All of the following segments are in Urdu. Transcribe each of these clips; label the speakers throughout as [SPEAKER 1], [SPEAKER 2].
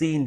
[SPEAKER 1] 3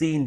[SPEAKER 1] 3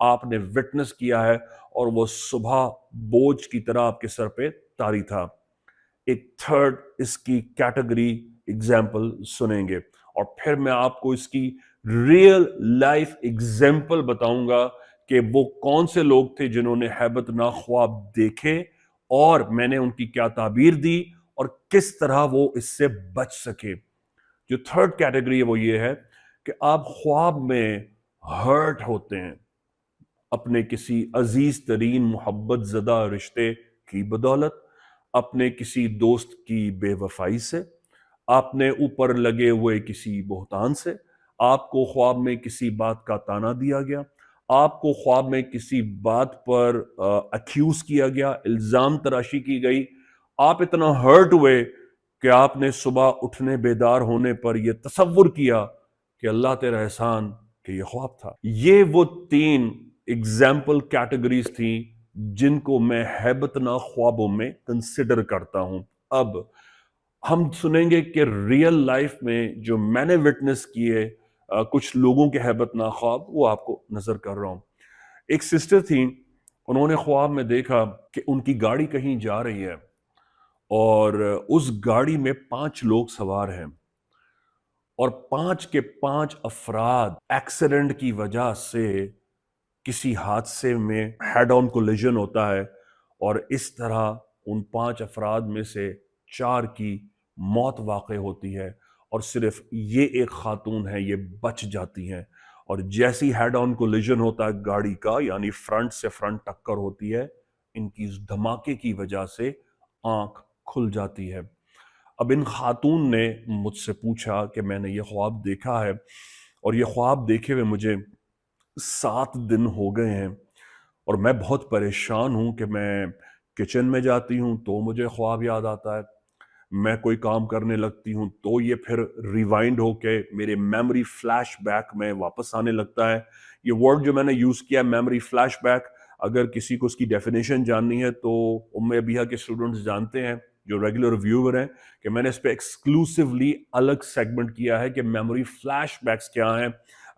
[SPEAKER 1] آپ نے وٹنس کیا ہے اور وہ صبح بوجھ کی طرح آپ کے سر پہ طاری تھا۔ ایک تھرڈ اس کی کیٹیگری اگزامپل سنیں گے اور پھر میں آپ کو اس کی ریئل لائف اگزامپل بتاؤں گا کہ وہ کون سے لوگ تھے جنہوں نے ہیبت ناک خواب دیکھے اور میں نے ان کی کیا تعبیر دی اور کس طرح وہ اس سے بچ سکے۔ جو تھرڈ کیٹیگری ہے وہ یہ ہے کہ آپ خواب میں ہرٹ ہوتے ہیں اپنے کسی عزیز ترین محبت زدہ رشتے کی بدولت، اپنے کسی دوست کی بے وفائی سے، آپ نے اوپر لگے ہوئے کسی بہتان سے، آپ کو خواب میں کسی بات کا تانا دیا گیا، آپ کو خواب میں کسی بات پر اکیوز کیا گیا، الزام تراشی کی گئی، آپ اتنا ہرٹ ہوئے کہ آپ نے صبح اٹھنے بیدار ہونے پر یہ تصور کیا کہ اللہ تیرا احسان کہ یہ خواب تھا۔ یہ وہ تین ایگزامپل کیٹیگریز تھیں جن کو میں ہیبت ناک خوابوں میں کنسیڈر کرتا ہوں۔ اب ہم سنیں گے کہ ریئل لائف میں جو میں نے وٹنس کیے کچھ لوگوں کے ہیبت ناک خواب، وہ آپ کو نظر کر رہا ہوں۔ ایک سسٹر تھیں، انہوں نے خواب میں دیکھا کہ ان کی گاڑی کہیں جا رہی ہے اور اس گاڑی میں 5 لوگ سوار ہیں اور 5 کے 5 افراد ایکسیڈنٹ کی وجہ سے کسی حادثے میں ہیڈ آن کولیجن ہوتا ہے اور اس طرح ان 5 افراد میں سے 4 کی موت واقع ہوتی ہے اور صرف یہ ایک خاتون ہے، یہ بچ جاتی ہیں۔ اور جیسی ہیڈ آن کولیجن ہوتا ہے گاڑی کا، یعنی فرنٹ سے فرنٹ ٹکر ہوتی ہے، ان کی اس دھماکے کی وجہ سے آنکھ کھل جاتی ہے۔ اب ان خاتون نے مجھ سے پوچھا کہ میں نے یہ خواب دیکھا ہے اور یہ خواب دیکھے ہوئے مجھے 7 دن ہو گئے ہیں اور میں بہت پریشان ہوں کہ میں کچن میں جاتی ہوں تو مجھے خواب یاد آتا ہے، میں کوئی کام کرنے لگتی ہوں تو یہ پھر ریوائنڈ ہو کے میرے میموری فلیش بیک میں واپس آنے لگتا ہے۔ یہ ورڈ جو میں نے یوز کیا میموری فلیش بیک، اگر کسی کو اس کی ڈیفینیشن جاننی ہے تو ام ابیہ کے اسٹوڈنٹس جانتے ہیں جو ریگولر ویور ہیں کہ میں نے اس پہ ایکسکلوسیولی الگ سیگمنٹ کیا ہے کہ میموری فلیش بیکس کیا ہیں۔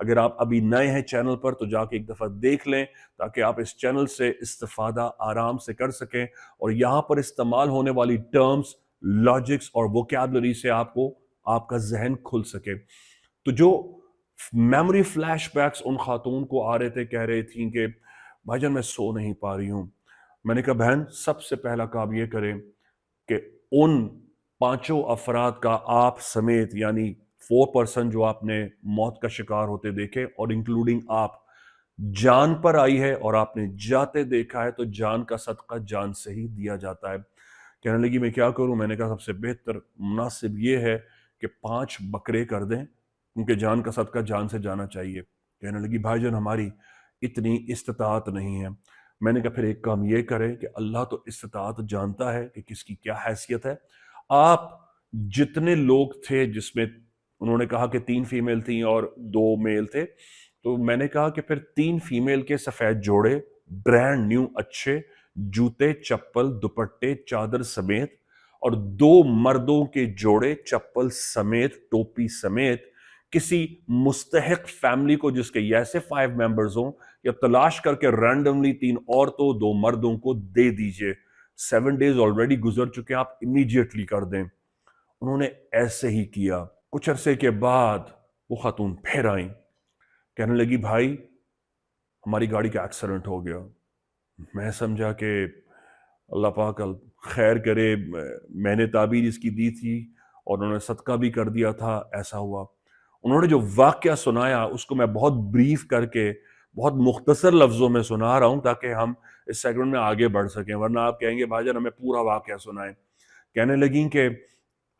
[SPEAKER 1] اگر آپ ابھی نئے ہیں چینل پر تو جا کے ایک دفعہ دیکھ لیں تاکہ آپ اس چینل سے استفادہ آرام سے کر سکیں اور یہاں پر استعمال ہونے والی ٹرمز، لاجکس اور ووکیبلری سے آپ کا ذہن کھل سکے۔ تو جو میموری فلیش بیکس ان خاتون کو آ رہے تھے، کہہ رہی تھیں کہ بھائی جان میں سو نہیں پا رہی ہوں۔ میں نے کہا بہن سب سے پہلا کام یہ کریں کہ ان 5 افراد کا آپ سمیت، یعنی 4% جو آپ نے موت کا شکار ہوتے دیکھے اور انکلوڈنگ آپ، جان پر آئی ہے اور آپ نے جاتے دیکھا ہے تو جان کا صدقہ جان سے ہی دیا جاتا ہے۔ کہنے لگی میں کیا کروں؟ میں نے کہا سب سے بہتر مناسب یہ ہے کہ 5 بکرے کر دیں کیونکہ جان کا صدقہ جان سے جانا چاہیے۔ کہنے لگی بھائی جان ہماری اتنی استطاعت نہیں ہے۔ میں نے کہا پھر ایک کام یہ کریں کہ اللہ تو استطاعت جانتا ہے کہ کس کی کیا حیثیت ہے۔ آپ جتنے لوگ تھے، جس میں انہوں نے کہا کہ 3 فیمیل تھیں اور 2 میل تھے، تو میں نے کہا کہ پھر 3 فیمیل کے سفید جوڑے برانڈ نیو اچھے جوتے، چپل، دوپٹے، چادر سمیت اور 2 مردوں کے جوڑے چپل سمیت، ٹوپی سمیت کسی مستحق فیملی کو جس کے ایسے 5 ممبرز ہوں، یا تلاش کر کے رینڈملی 3 عورتوں 2 مردوں کو دے دیجئے۔ 7 ڈیز آلریڈی گزر چکے، آپ امیڈیٹلی کر دیں۔ انہوں نے ایسے ہی کیا۔ کچھ عرصے کے بعد وہ خاتون پھر آئیں، کہنے لگی بھائی ہماری گاڑی کا ایکسیڈنٹ ہو گیا۔ میں سمجھا کہ اللہ پاک خیر کرے، میں نے تعبیر اس کی دی تھی اور انہوں نے صدقہ بھی کر دیا تھا، ایسا ہوا۔ انہوں نے جو واقعہ سنایا اس کو میں بہت بریف کر کے بہت مختصر لفظوں میں سنا رہا ہوں تاکہ ہم اس سیگمنٹ میں آگے بڑھ سکیں، ورنہ آپ کہیں گے بھائی جان ہمیں پورا واقعہ سنائیں۔ کہنے لگیں کہ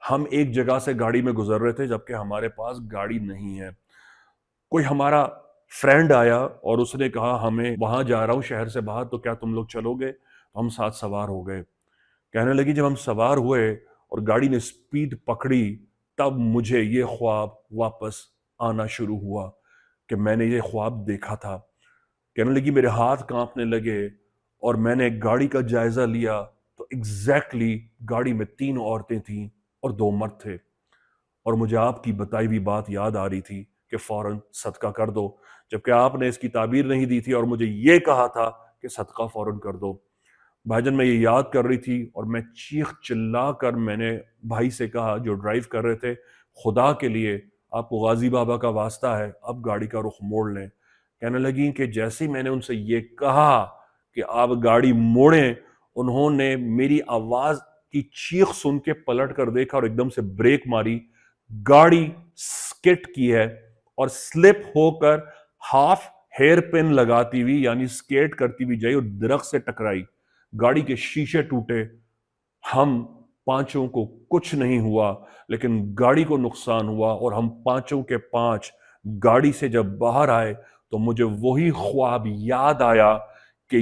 [SPEAKER 1] ہم ایک جگہ سے گاڑی میں گزر رہے تھے جبکہ ہمارے پاس گاڑی نہیں ہے۔ کوئی ہمارا فرینڈ آیا اور اس نے کہا ہمیں وہاں جا رہا ہوں شہر سے باہر، تو کیا تم لوگ چلو گے؟ تو ہم ساتھ سوار ہو گئے۔ کہنے لگی جب ہم سوار ہوئے اور گاڑی نے سپیڈ پکڑی تب مجھے یہ خواب واپس آنا شروع ہوا کہ میں نے یہ خواب دیکھا تھا۔ کہنے لگی میرے ہاتھ کانپنے لگے اور میں نے گاڑی کا جائزہ لیا تو ایگزیکٹلی گاڑی میں 3 عورتیں تھیں اور 2 مرد تھے، اور مجھے آپ کی بتائی ہوئی بات یاد آ رہی تھی کہ فوراً صدقہ کر دو، جبکہ آپ نے اس کی تعبیر نہیں دی تھی اور مجھے یہ کہا تھا کہ صدقہ فوراً کر دو۔ بھائی جان میں یہ یاد کر رہی تھی اور میں چیخ چلا کر میں نے بھائی سے کہا جو ڈرائیو کر رہے تھے، خدا کے لیے آپ کو غازی بابا کا واسطہ ہے، اب گاڑی کا رخ موڑ لیں۔ کہنے لگیں کہ جیسے ہی میں نے ان سے یہ کہا کہ آپ گاڑی موڑیں، انہوں نے میری آواز کی چیخ سن کے پلٹ کر دیکھا اور ایک دم سے بریک ماری، گاڑی سکٹ کی ہے اور سلپ ہو کر ہاف ہیئر پن لگاتی ہوئی یعنی سکیٹ کرتی ہوئی جائی اور درخت سے ٹکرائی، گاڑی کے شیشے ٹوٹے، ہم پانچوں کو کچھ نہیں ہوا لیکن گاڑی کو نقصان ہوا، اور ہم پانچوں کے پانچ گاڑی سے جب باہر آئے تو مجھے وہی خواب یاد آیا کہ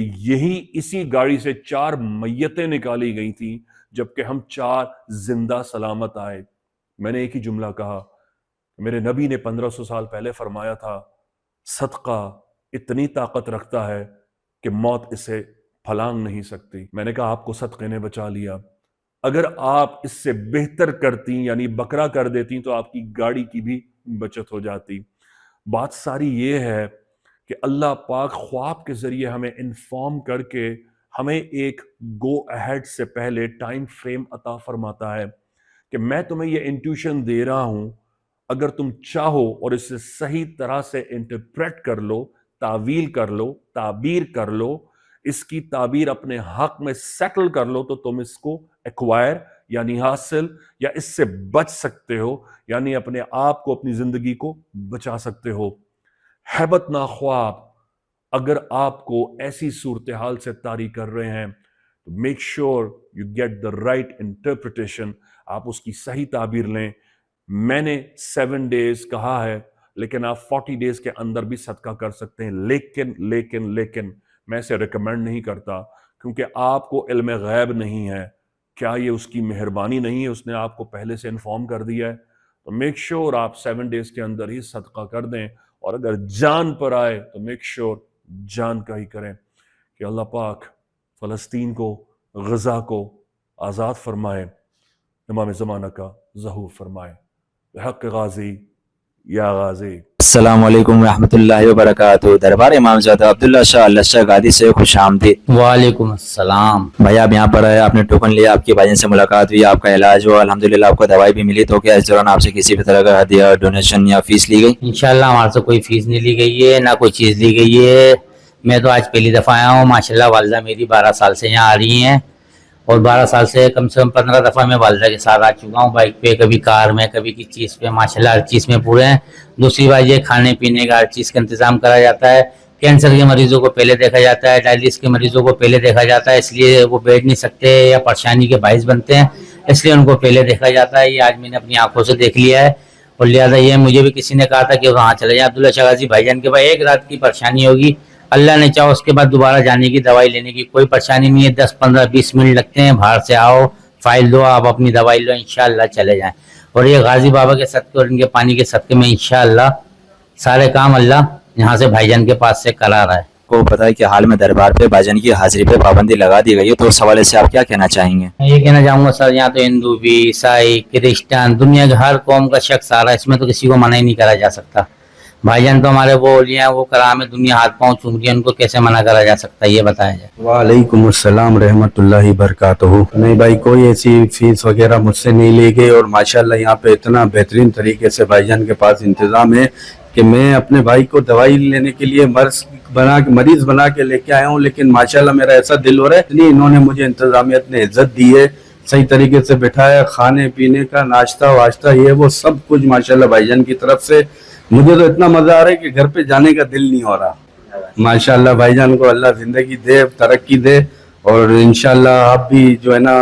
[SPEAKER 1] اسی گاڑی سے 4 میتیں نکالی گئی تھیں جبکہ ہم 4 زندہ سلامت آئے۔ میں نے ایک ہی جملہ کہا، میرے نبی نے 1500 سال پہلے فرمایا تھا صدقہ اتنی طاقت رکھتا ہے کہ موت اسے پھلانگ نہیں سکتی۔ میں نے کہا آپ کو صدقے نے بچا لیا، اگر آپ اس سے بہتر کرتی یعنی بکرا کر دیتی تو آپ کی گاڑی کی بھی بچت ہو جاتی۔ بات ساری یہ ہے کہ اللہ پاک خواب کے ذریعے ہمیں انفارم کر کے ہمیں ایک گو اہیڈ سے پہلے ٹائم فریم عطا فرماتا ہے کہ میں تمہیں یہ انٹیوشن دے رہا ہوں، اگر تم چاہو اور اسے صحیح طرح سے انٹرپریٹ کر لو، تعویل کر لو، تعبیر کر لو، اس کی تعبیر اپنے حق میں سیٹل کر لو تو تم اس کو ایکوائر یعنی حاصل یا اس سے بچ سکتے ہو، یعنی اپنے آپ کو اپنی زندگی کو بچا سکتے ہو۔ ہیبت نا خواب اگر آپ کو ایسی صورتحال سے طاری کر رہے ہیں تو make sure you get the right interpretation, آپ اس کی صحیح تعبیر لیں۔ میں نے 7 days کہا ہے لیکن آپ 40 days کے اندر بھی صدقہ کر سکتے ہیں، لیکن میں اسے ریکمینڈ نہیں کرتا کیونکہ آپ کو علم غیب نہیں ہے۔ کیا یہ اس کی مہربانی نہیں ہے، اس نے آپ کو پہلے سے انفارم کر دیا ہے؟ تو میک شیور آپ 7 days کے اندر ہی صدقہ کر دیں، اور اگر جان پر آئے تو میک شیور جان کا ہی کریں کہ اللہ پاک فلسطین کو، غزہ کو آزاد فرمائے، امام زمانہ کا ظہور فرمائے۔ بحق غازی یا غازی۔
[SPEAKER 2] السلام علیکم ورحمۃ اللہ وبرکاتہ۔ دربار امام زادہ عبداللہ شاہ اللہ شاہ غادی سے خوش آمدید۔
[SPEAKER 3] وعلیکم السلام
[SPEAKER 2] بھائی آپ یہاں پر آئے، آپ نے ٹوکن لیا، آپ کی بھائی سے ملاقات ہوئی، آپ کا علاج ہوا، الحمدللہ آپ کو دوائی بھی ملی، تو کیا اس دوران آپ سے کسی بھی طرح کا ہدیہ، ڈونیشن یا فیس لی گئی؟
[SPEAKER 3] انشاءاللہ ہمارے سے کوئی فیس نہیں لی گئی ہے، نہ کوئی چیز لی گئی ہے۔ میں تو آج پہلی دفعہ آیا ہوں، ماشاءاللہ والدہ میری 12 سال سے یہاں آ رہی ہیں، اور 12 سال سے کم 15 دفعہ میں والدہ کے ساتھ آ چکا ہوں، بائک پہ، کبھی کار میں، کبھی کسی چیز پہ، ماشاءاللہ ہر چیز میں پورے ہیں۔ دوسری بات یہ کھانے پینے کا ہر چیز کا انتظام کرا جاتا ہے، کینسر کے مریضوں کو پہلے دیکھا جاتا ہے، ڈائلسس کے مریضوں کو پہلے دیکھا جاتا ہے، اس لیے وہ بیٹھ نہیں سکتے یا پریشانی کے باعث بنتے ہیں، اس لیے ان کو پہلے دیکھا جاتا ہے۔ یہ آج میں نے اپنی آنکھوں سے دیکھ لیا ہے، اور لہٰذا یہ مجھے بھی کسی نے کہا تھا کہ وہاں چلے جائیں عبداللہ شاہ غازی بھائی جان کے پاس، 1 رات کی پریشانی ہوگی، اللہ نے چاہو اس کے بعد دوبارہ جانے کی، دوائی لینے کی کوئی پریشانی نہیں ہے، 10 15 20 منٹ لگتے ہیں، باہر سے آؤ، فائل دو، آپ اپنی دوائی لو، انشاءاللہ چلے جائیں۔ اور یہ غازی بابا کے صدقے اور ان کے پانی کے صدقے میں انشاءاللہ سارے کام اللہ یہاں سے بھائی جان کے پاس سے کرا رہا ہے۔
[SPEAKER 2] کو پتا ہے کہ حال میں دربار پہ بھائی جان کی حاضری پہ پابندی لگا دی گئی ہے، تو اس حوالے سے آپ کیا کہنا چاہیں گے؟
[SPEAKER 3] میں یہ کہنا چاہوں گا سر، یہاں تو ہندو بھی، عیسائی، کرسچن، دنیا کے ہر قوم کا شخص آ رہا ہے، اس میں تو کسی کو منع ہی نہیں کرا جا سکتا۔ بھائی جان تو ہمارے وہ اولیاء ہیں، وہ کرام ہے، دنیا ہاتھ پاؤں چوم رہی ہے، ان کو کیسے منع کرا جا سکتا ہے، یہ بتایا جائے۔
[SPEAKER 4] وعلیکم السلام رحمۃ اللہ وبرکاتہ۔ نہیں بھائی، کوئی ایسی فیس وغیرہ مجھ سے نہیں لی گئی، اور ماشاءاللہ یہاں پہ اتنا بہترین طریقے سے بھائی جان کے پاس انتظام ہے کہ میں اپنے بھائی کو دوائی لینے کے لیے مریض بنا کے لے کے آیا ہوں، لیکن ماشاءاللہ میرا ایسا دل ہو رہا ہے، اتنی انہوں نے مجھے انتظامیت نے عزت دی ہے، صحیح طریقے سے بٹھایا، کھانے پینے کا ناشتہ واشتہ یہ وہ سب کچھ ماشاءاللہ بھائی جان کی طرف سے۔ مجھے تو اتنا مزہ آ رہا ہے کہ گھر پہ جانے کا دل نہیں ہو رہا۔ ماشاءاللہ بھائی جان کو اللہ زندگی دے، ترقی دے، اور انشاءاللہ آپ بھی جو ہے نا،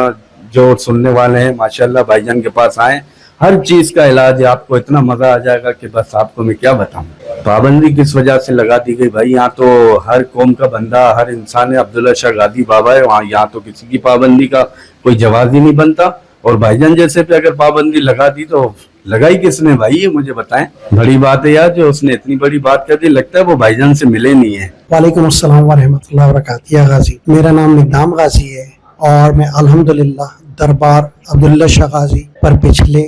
[SPEAKER 4] جو سننے والے ہیں ماشاءاللہ بھائی جان کے پاس آئیں، ہر چیز کا علاج ہے، آپ کو اتنا مزہ آ جائے گا کہ بس آپ کو میں کیا بتاؤں۔ پابندی کس وجہ سے لگا دی گئی بھائی؟ یہاں تو ہر قوم کا بندہ، ہر انسان ہے، عبداللہ شاہ غازی بابا ہے وہاں، یہاں تو کسی کی پابندی کا کوئی جواز ہی نہیں بنتا، اور بھائی جان جیسے پہ اگر پابندی لگا دی تو لگائی کس نے بھائی؟ یہ مجھے بتائیں۔ بڑی بات ہے یار، جو اس نے اتنی بڑی بات کر دی، لگتا ہے وہ بھائی جان سے ملے نہیں ہے۔
[SPEAKER 5] وعلیکم السلام ورحمۃ اللہ وبرکاتہ۔ یا غازی، میرا نام مقدام غازی ہے، اور میں الحمدللہ دربار عبداللہ شاہ غازی پر پچھلے